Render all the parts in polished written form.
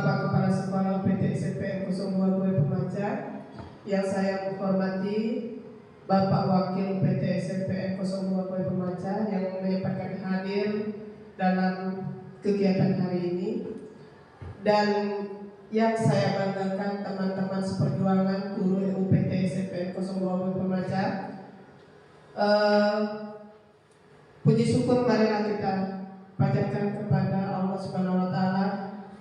Bapak Kepala Sekolah PT SPN 02 Kue Pemaja, yang saya hormati Bapak Wakil PT SPN 02 Kue Pemaja yang menyempatkan hadir dalam kegiatan hari ini, dan yang saya banggakan teman-teman seperjuangan guru UPT SPN 02 Kue Pemaja. Puji syukur marilah kita panjatkan kepada Allah Subhanahu wa Ta'ala,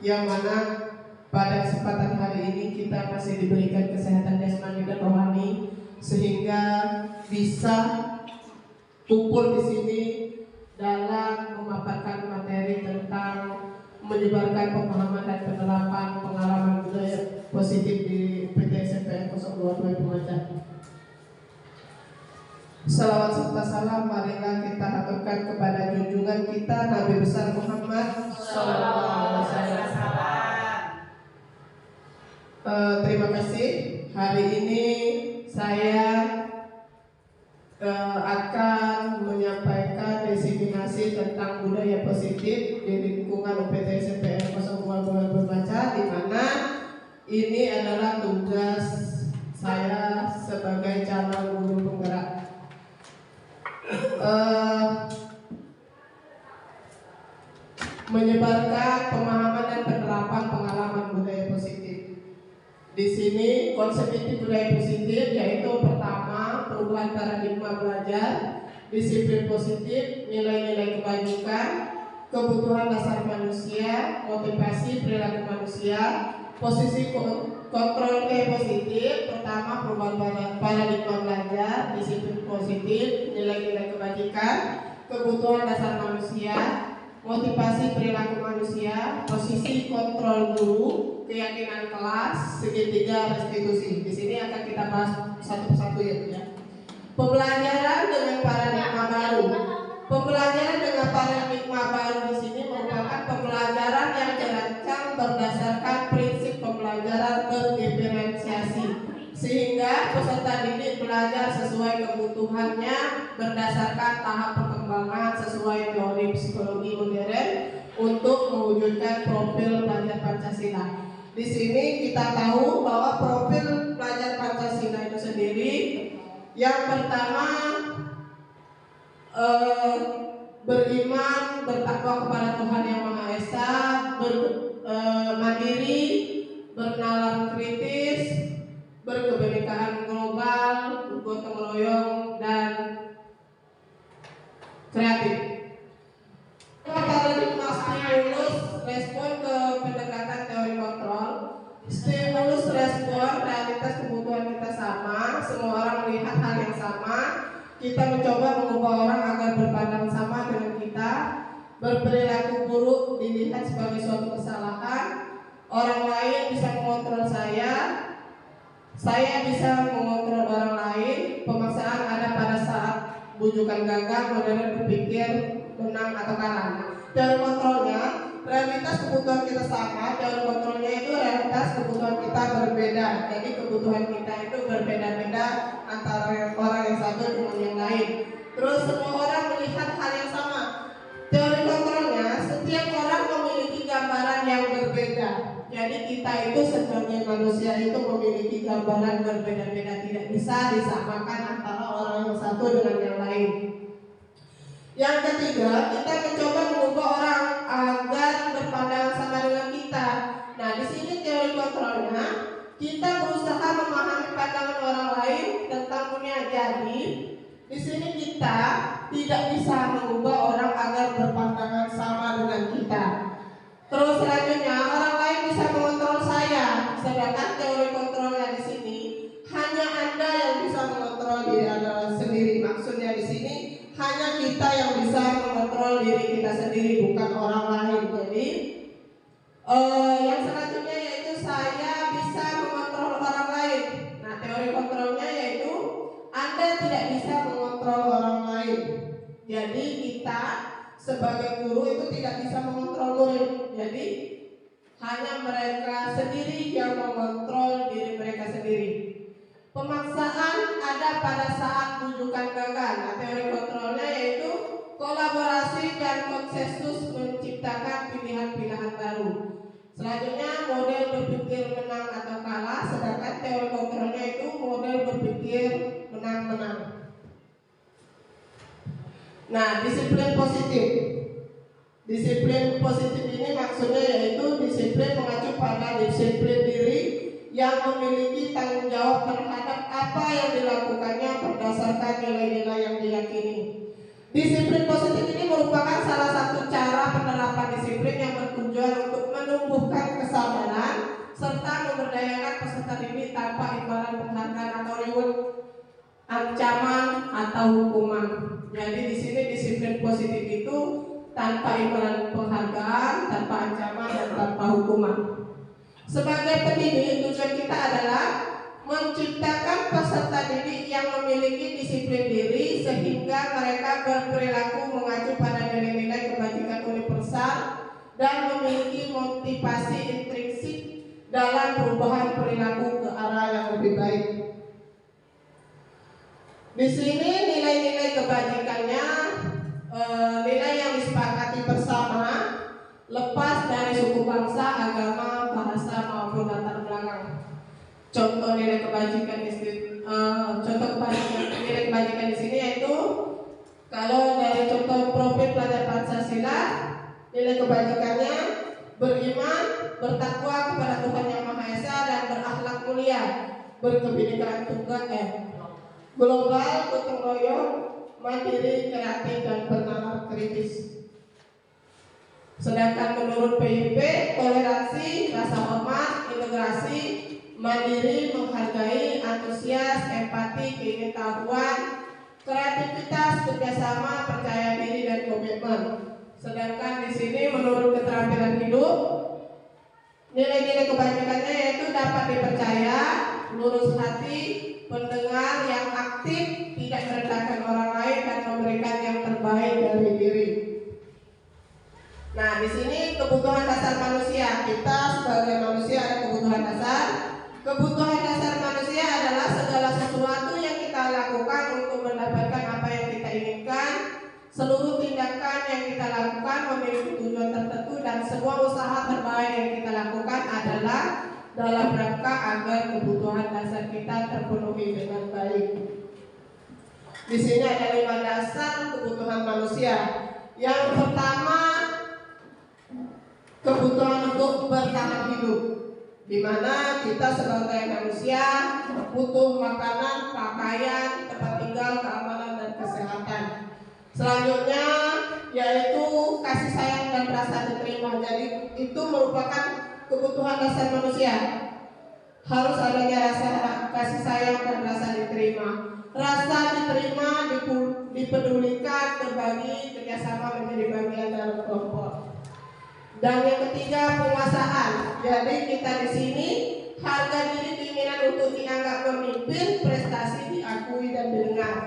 yang mana pada kesempatan hari ini kita masih diberikan kesehatan jasmani dan rohani sehingga bisa kumpul di sini dalam memaparkan materi tentang menyebarkan pemahaman dan penerapan pengalaman budaya positif di PT SPN 02 Kue Pemaja. Salawat serta salam marilah kita aturkan kepada junjungan kita Nabi besar Muhammad Sallallahu Alaihi Wasallam. Terima kasih. Hari ini saya akan menyampaikan diseminasi tentang budaya positif di lingkungan UPT SPN 02 Kue Pemaja, di mana ini adalah tugas saya sebagai calon guru penggerak. Menyebarkan pemahaman dan penerapan pengalaman budaya positif. Di sini konsep inti budaya positif yaitu pertama, perubahan paradigma belajar, disiplin positif, nilai-nilai kebajikan, kebutuhan dasar manusia, motivasi perilaku manusia, posisi kontrol positif. Pertama, perubahan paradigma belajar, disiplin positif, nilai-nilai kebajikan, kebutuhan dasar manusia, motivasi perilaku manusia, posisi kontrol guru, keyakinan kelas, segitiga restitusi. Di sini akan kita bahas satu persatu ya. Pembelajaran dengan paradigma baru. Pembelajaran dengan paradigma baru di sini merupakan pembelajaran yang dirancang berdasarkan prinsip pembelajaran berdiferensiasi, sehingga peserta didik belajar sesuai kebutuhannya berdasarkan tahap perkembangan sesuai teori psikologi modern untuk mewujudkan profil pelajar Pancasila. Di sini kita tahu bahwa profil pelajar Pancasila itu sendiri, yang pertama beriman, bertakwa kepada Tuhan Yang Maha Esa, mandiri, bernalar kritis, berkebinekaan global, gotong royong, dan kreatif. Paradigma stimulus respon ke pendekatan teori kontrol. Stimulus respon realitas kebutuhan kita sama, semua orang melihat hal yang sama. Kita mencoba mengubah orang agar berpandang sama dengan kita. Berperilaku buruk dilihat sebagai suatu kesalahan. Orang lain bisa mengontrol saya bisa mengontrol orang lain. Pemaksaan ada pada saat bujukan gagal, modern berpikir menang atau kalah. Teori kontrolnya, realitas kebutuhan kita sama. Teori kontrolnya itu realitas kebutuhan kita berbeda. Jadi kebutuhan kita itu berbeda-beda antara orang yang satu dengan yang lain. Terus semua orang melihat hal yang sama. Teori kontrolnya, setiap orang memiliki gambaran yang berbeda. Jadi kita itu sebagai manusia itu memiliki gambaran berbeda-beda, tidak bisa disamakan antara orang yang satu dengan yang lain. Yang ketiga, kita mencoba mengubah orang agar berpandangan sama dengan kita. Nah, di sini teori kontrolnya, kita berusaha memahami pandangan orang lain tentang dunia. Jadi, di sini kita tidak bisa mengubah orang agar berpandangan sama dengan kita. Terus selanjutnya, orang lain bisa mengontrol saya. Sedangkan teori kontrolnya di sini hanya Anda yang bisa mengontrol diri Anda sendiri. Maksudnya di sini hanya kita yang bisa mengontrol diri kita sendiri, bukan orang lain. Jadi yang selanjutnya yaitu saya bisa mengontrol orang lain. Nah, teori kontrolnya yaitu Anda tidak bisa mengontrol orang lain. Jadi kita sebagai guru itu tidak bisa mengontrol murid. Jadi hanya mereka sendiri yang mengontrol diri mereka sendiri. Pemaksaan ada pada saat bujukan gagal. Nah, teori kontrolnya yaitu kolaborasi dan konsensus menciptakan pilihan-pilihan baru. Selanjutnya Nah, disiplin positif. Disiplin positif ini maksudnya yaitu disiplin mengacu pada disiplin diri yang memiliki tanggung jawab terhadap apa yang dilakukannya berdasarkan nilai-nilai yang diyakini. Disiplin positif ini merupakan salah satu cara penerapan disiplin yang bertujuan untuk menumbuhkan kesadaran serta memberdayakan peserta didik tanpa imbalan penghargaan atau reward, ancaman atau hukuman. Jadi di sini disiplin positif itu tanpa imbalan penghargaan, tanpa ancaman dan tanpa hukuman. Sebagai pendidik, tujuan kita adalah menciptakan peserta didik yang memiliki disiplin diri sehingga mereka berperilaku mengacu pada nilai-nilai kebajikan universal dan memiliki motivasi intrinsik dalam perubahan perilaku ke arah yang lebih baik. Di sini nilai-nilai kebajikannya nilai yang disepakati bersama, lepas dari suku bangsa, agama, bahasa maupun latar belakang. Contoh nilai kebajikan nilai kebajikan di sini yaitu kalau dari contoh profil pelajar Pancasila, nilai kebajikannya beriman, bertakwa kepada Tuhan Yang Maha Esa dan berakhlak mulia, berkebinekaan tunggal, global, gotong royong, mandiri, kreatif dan bernalar kritis. Sedangkan menurut PIP, toleransi, rasa hormat, integrasi, mandiri, menghargai, antusias, empati, keingetahuan, kreativitas, kerjasama, percaya diri dan komitmen. Sedangkan di sini menurut keterampilan hidup, nilai-nilai kebajikannya yaitu dapat dipercaya, lurus hati, pendengar yang aktif, tidak merendahkan orang lain dan memberikan yang terbaik dari diri. Nah, di sini kebutuhan dasar manusia. Kita sebagai manusia ada kebutuhan dasar. Kebutuhan dasar manusia adalah segala sesuatu yang kita lakukan untuk mendapatkan apa yang kita inginkan. Seluruh tindakan yang kita lakukan memiliki tujuan tertentu dan semua usaha terbaik yang kita lakukan adalah dalam rangka agar kebutuhan dasar kita terpenuhi dengan baik. Di sini ada 5 dasar kebutuhan manusia. Yang pertama, kebutuhan untuk bertahan hidup, di mana kita sebagai manusia butuh makanan, pakaian, tempat tinggal, keamanan dan kesehatan. Selanjutnya yaitu kasih sayang dan rasa diterima. Jadi itu merupakan kebutuhan dasar manusia. Harus adanya rasa kasih sayang dan rasa diterima. Rasa diterima, dipedulikan, berbagi, kerjasama menjadi bagian dalam kelompok. Dan yang ketiga, penguasaan. Jadi kita di sini harga diri, keinginan untuk dianggap pemimpin, prestasi diakui dan didengar.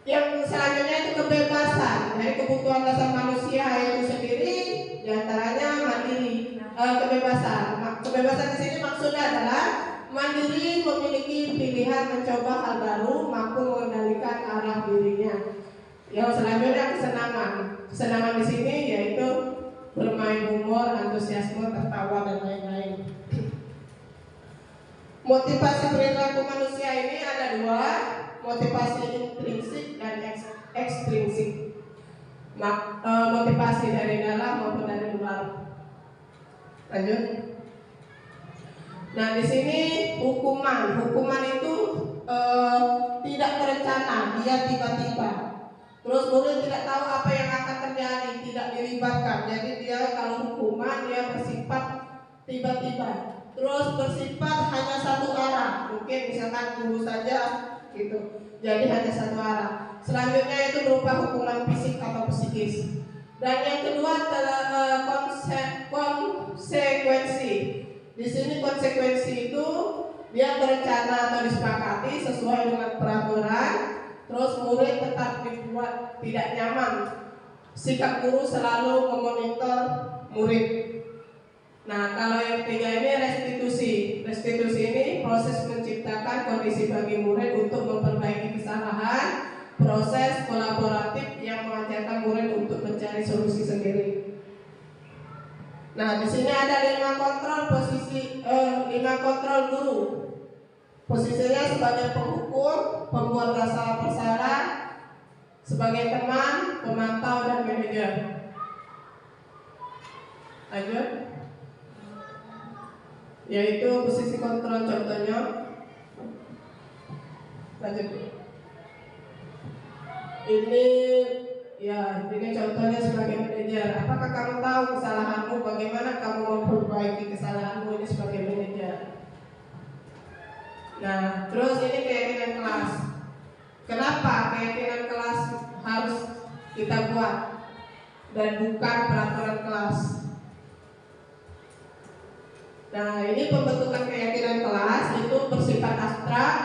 Yang selanjutnya itu kebebasan. Jadi kebutuhan dasar manusia itu sendiri diantaranya mandiri, kebebasan. Kebebasan di sini maksudnya adalah mandiri, memiliki pilihan mencoba hal baru, mampu mengendalikan arah dirinya. Yang selanjutnya kesenangan. Kesenangan di sini yaitu bermain humor, antusiasme, tertawa dan lain-lain. Motivasi perilaku manusia ini ada 2, motivasi intrinsik dan ekstrinsik. Motivasi dari dalam maupun dari luar. Lanjut. Nah, di sini hukuman. Hukuman itu tidak terencana, dia tiba-tiba. Terus murid tidak tahu apa yang akan terjadi, tidak dilibatkan. Jadi dia kalau hukuman dia bersifat tiba-tiba. Terus bersifat hanya satu arah. Mungkin misalkan dulu saja gitu. Jadi hanya satu arah. Selanjutnya itu berupa hukuman fisik atau psikis. Dan yang kedua adalah konsekuensi. Di sini konsekuensi itu dia berencana atau disepakati sesuai dengan peraturan. Terus murid tetap dibuat tidak nyaman. Sikap guru selalu memonitor murid. Nah, kalau yang ketiga ini restitusi. Restitusi ini proses menciptakan kondisi bagi murid untuk memperbaiki kesalahan. Proses kolaboratif yang mengajarkan murid untuk mencari solusi sendiri. Nah, di sini ada 5 kontrol guru. Posisinya sebagai penghukum, pembuat rasa bersalah, sebagai teman, pemantau, dan manajer. Lanjut. Yaitu posisi kontrol contohnya. Lanjut. Ini contohnya sebagai manajer. Apakah kamu tahu kesalahanmu? Bagaimana kamu memperbaiki kesalahanmu ini sebagai manajer? Nah, terus ini keyakinan kelas. Kenapa keyakinan kelas harus kita buat dan bukan peraturan kelas? Nah, ini pembentukan keyakinan kelas itu bersifat abstrak,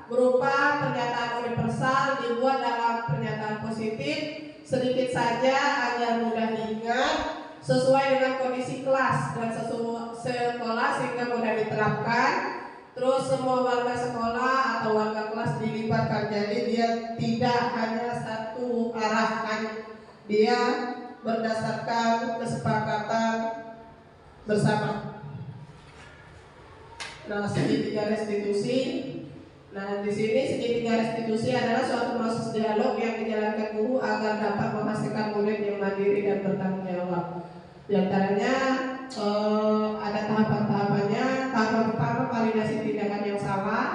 berupa pernyataan universal dibuat dalam pernyataan positif, sedikit saja agar mudah diingat, sesuai dengan kondisi kelas dan sekolah sehingga mudah diterapkan. Terus semua warga sekolah atau warga kelas dilibatkan, jadi dia tidak hanya satu arah, kan? Dia berdasarkan kesepakatan bersama. Nah, segitiga restitusi. Nah, di sini segitiga restitusi adalah suatu proses dialog yang dijalankan guru agar dapat menghasilkan murid yang mandiri dan bertanggung jawab. Di antaranya ada tahapan-tahapannya. Tahapan pertama, validasi tindakan yang salah.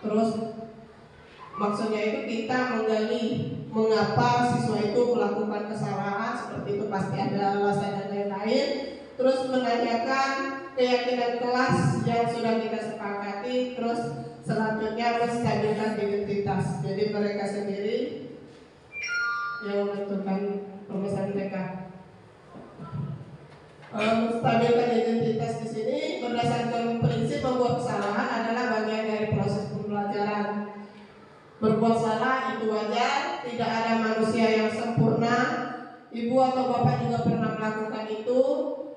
Terus maksudnya itu kita menggali mengapa siswa itu melakukan kesalahan, seperti itu pasti ada alasan dan lain-lain. Terus menanyakan keyakinan kelas yang sudah kita sepakati. Terus selanjutnya menstabilkan identitas. Jadi mereka sendiri yang menentukan pemesan mereka. Menstabilkan identitas di sini berdasarkan prinsip membuat kesalahan adalah bagian dari proses pembelajaran. Berbuat salah itu wajar, tidak ada manusia yang sempurna. Ibu atau bapak juga pernah melakukan itu.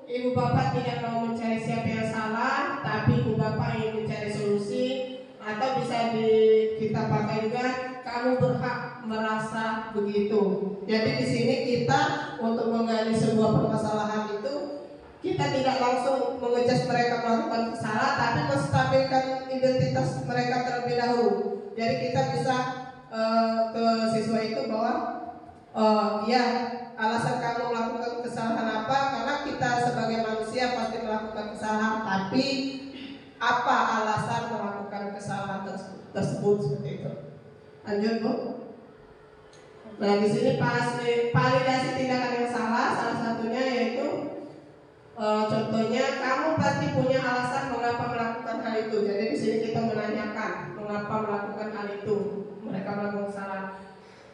Ibu bapak tidak mau mencari siapa yang salah, tapi ibu bapak ingin mencari solusi. Atau bisa kita pakai juga, kamu berhak merasa begitu. Jadi di sini kita untuk menggali sebuah permasalahan itu, kita tidak langsung mengejudge mereka melakukan kesalahan, tapi menstabilkan identitas mereka terlebih dahulu. Jadi kita bisa ke siswa itu bahwa ya, alasan kamu melakukan kesalahan apa? Karena kita sebagai manusia pasti melakukan kesalahan, tapi apa alasan melakukan kesalahan tersebut seperti itu? Lanjut, Bu. Nah, di sini validasi tindakan yang salah, salah satunya yaitu contohnya kamu pasti punya alasan mengapa melakukan hal itu. Jadi di sini kita menanyakan mengapa melakukan hal itu. Mereka melakukan kesalahan.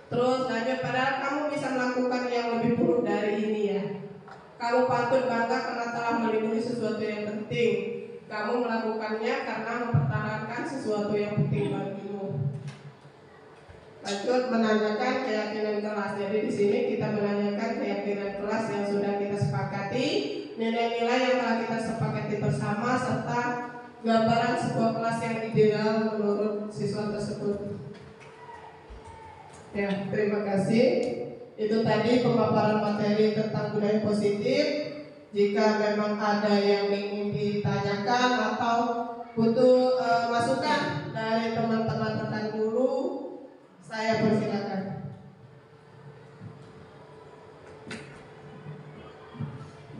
Terus lanjut, padahal kamu bisa melakukan yang lebih buruk dari ini ya. Kamu patut bangga karena telah melindungi sesuatu yang penting. Kamu melakukannya karena mempertahankan sesuatu yang penting bagimu. Lanjut, menanyakan keyakinan kelas. Jadi di sini kita menanyakan keyakinan kelas yang sudah kita sepakati, nilai-nilai yang telah kita sepakati bersama, serta gambaran sebuah kelas yang ideal menurut siswa tersebut. Ya, terima kasih. Itu tadi pemaparan materi tentang budaya positif. Jika memang ada yang ingin ditanyakan atau butuh masukan dari teman-teman rekan guru, saya persilakan.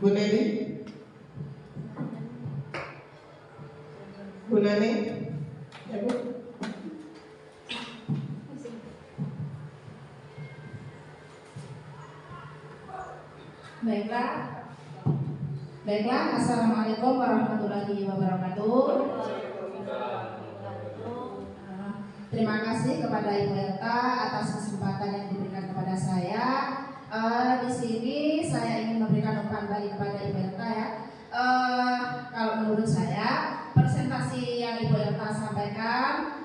Bu Neni, Bu Nani, ya Bu. Baiklah, Assalamualaikum warahmatullahi wabarakatuh. Terima kasih kepada Ibu Elta atas kesempatan yang diberikan kepada saya. Di sini saya ingin memberikan umpan balik kepada Ibu Elta ya. Kalau menurut saya presentasi yang Ibu Elta sampaikan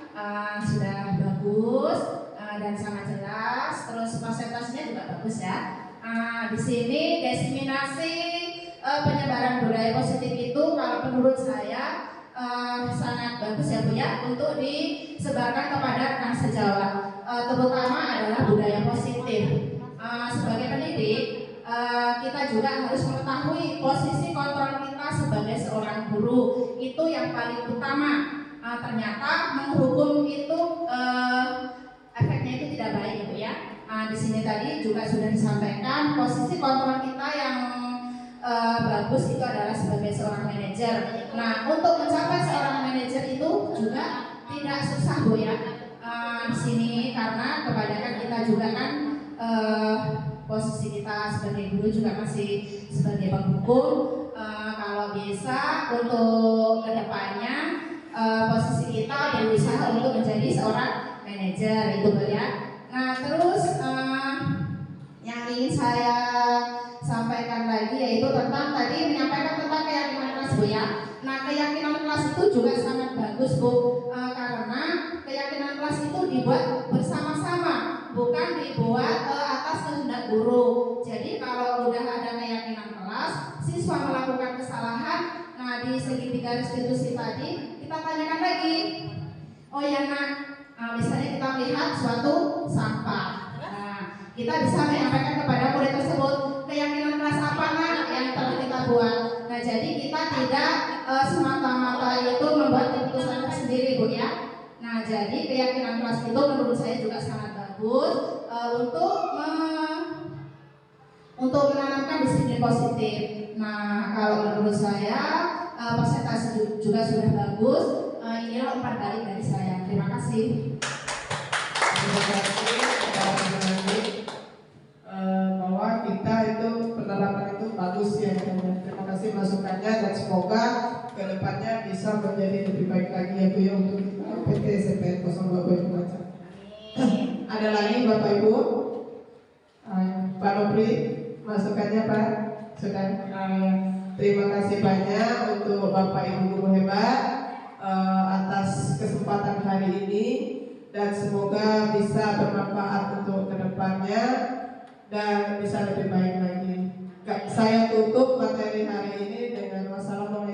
sudah bagus dan sangat jelas. Terus presentasinya juga bagus ya. Di sini diseminasi penyebaran budaya positif itu kalau menurut saya sangat bagus ya Bu ya, untuk disebarkan kepada rekan sejawat, terutama adalah budaya positif. Sebagai pendidik kita juga harus mengetahui posisi kontrol kita sebagai seorang guru, itu yang paling utama. Ternyata menghukum itu efeknya itu tidak baik gitu ya. Di sini tadi juga sudah disampaikan posisi kontrol kita yang bagus itu adalah sebagai seorang manajer. Nah, untuk mencapai seorang manajer itu juga tidak susah Bu ya. Di sini karena kebanyakan kita juga kan posisi kita sebagai guru juga masih sebagai penghukum. Kalau bisa untuk kedepannya posisi kita berusaha untuk menjadi seorang manajer itu Bu ya. Nah terus yang ingin saya sampaikan lagi yaitu tentang tadi menyampaikan tentang keyakinan kelas Bu ya. Nah keyakinan kelas itu juga sangat bagus Bu, karena keyakinan kelas itu dibuat bersama-sama, bukan dibuat atas kehendak guru. Jadi kalau udah ada keyakinan kelas, siswa melakukan kesalahan, nah di segitiga restitusi tadi kita tanyakan lagi, oh ya nak, misalnya kita melihat suatu sampah, nah kita bisa menyampaikan kepada murid tersebut keyakinan kelas apa nak yang telah kita buat. Nah jadi kita tidak semata-mata itu membuat keputusan tersendiri Bu ya. Nah jadi keyakinan kelas itu menurut saya juga sangat bagus untuk menanamkan disiplin positif. Nah kalau menurut saya presentasi juga sudah bagus. Inilah umpan balik dari saya. Terima kasih. Terima kasih bahwa kita itu penerapan itu bagus ya. Terima kasih masukannya dan semoga kedepannya bisa menjadi lebih baik lagi ya Bu ya untuk PT SMPN 02 Baca. Ada lagi Bapak Ibu? Pak Nopri, masukannya Pak? Sudah. Terima kasih banyak untuk Bapak Ibu guru hebat atas kesempatan hari ini dan semoga bisa bermanfaat untuk kedepannya dan bisa lebih baik lagi. Saya tutup materi hari ini dengan wassalamualaikum